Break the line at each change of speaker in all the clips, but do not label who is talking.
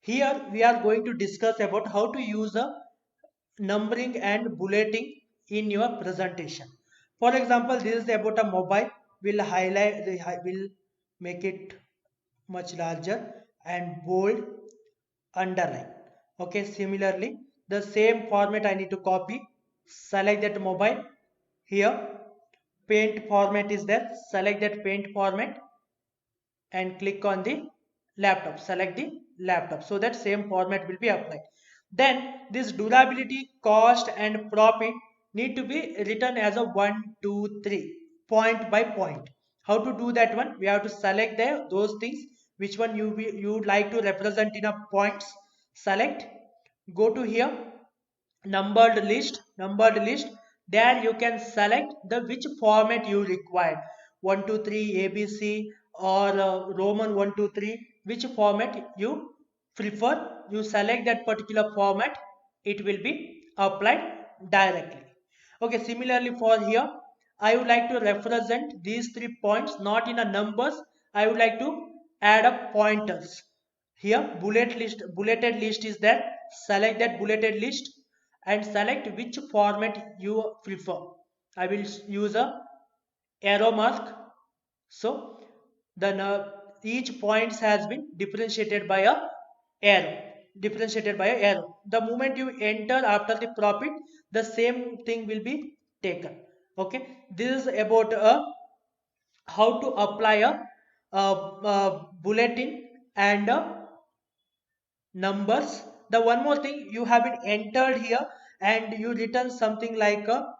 Here we are going to discuss about how to use a numbering and bulleting in your presentation. For example, this is about a mobile. We'll highlight will make it much larger and bold, underline. Okay, similarly the same format I need to copy. Select that mobile. Here paint format is there. Select that paint format and click on the laptop. Select the laptop so that same format will be applied. Then this durability, cost and profit need to be written as a 1 2 3 point by point. How to do that one? We have to select those things which one you would like to represent in a points. Select, go to here, numbered list. There you can select the which format you require, 1 2 3 ABC or Roman 1 2 3, which format you prefer. You select that particular format, it will be applied directly. Okay, similarly for here, I would like to represent these 3 points not in a numbers. I would like to add up pointers. Here bulleted list is there. Select that bulleted list and select which format you prefer. I will use a arrow mark. So then each points has been differentiated by a arrow. Differentiated by a arrow. The moment you enter after the profit, the same thing will be taken. Okay, this is about how to apply a bulletin and numbers. The one more thing, you have been entered here and you written something like a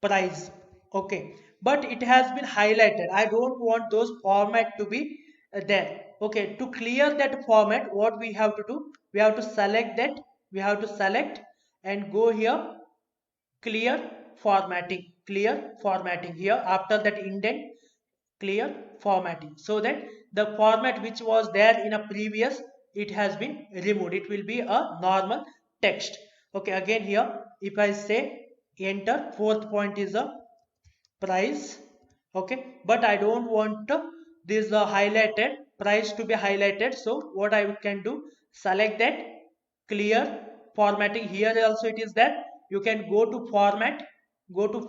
price. Okay, but it has been highlighted. I don't want those format to be there. Okay, to clear that format, what we have to do, we have to select that. We have to select and go here, clear formatting here after that indent. Clear formatting, so that the format which was there in a previous, it has been removed. It will be a normal text. Okay, again here if I say enter, fourth point is a price. Okay, but I don't want this highlighted price to be highlighted. So what I can do, select that, clear formatting. Here also it is that you can go to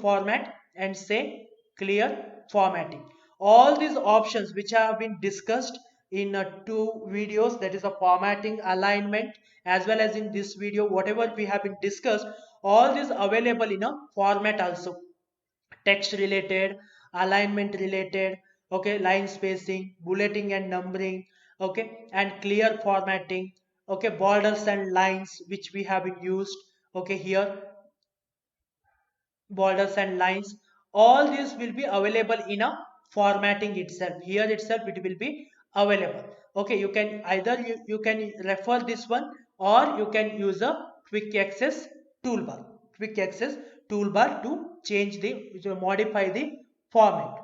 format and say clear formatting. All these options which have been discussed in 2 videos, that is a formatting, alignment, as well as in this video, whatever we have been discussed, all these available in a format also. Text related, alignment related, okay, line spacing, bulleting and numbering, okay, and clear formatting, okay, borders and lines which we have been used. Okay, here borders and lines, all these will be available in a formatting itself. Here itself it will be available. Okay, you can either you can refer this one, or you can use a quick access toolbar quick access toolbar to change the to modify the format.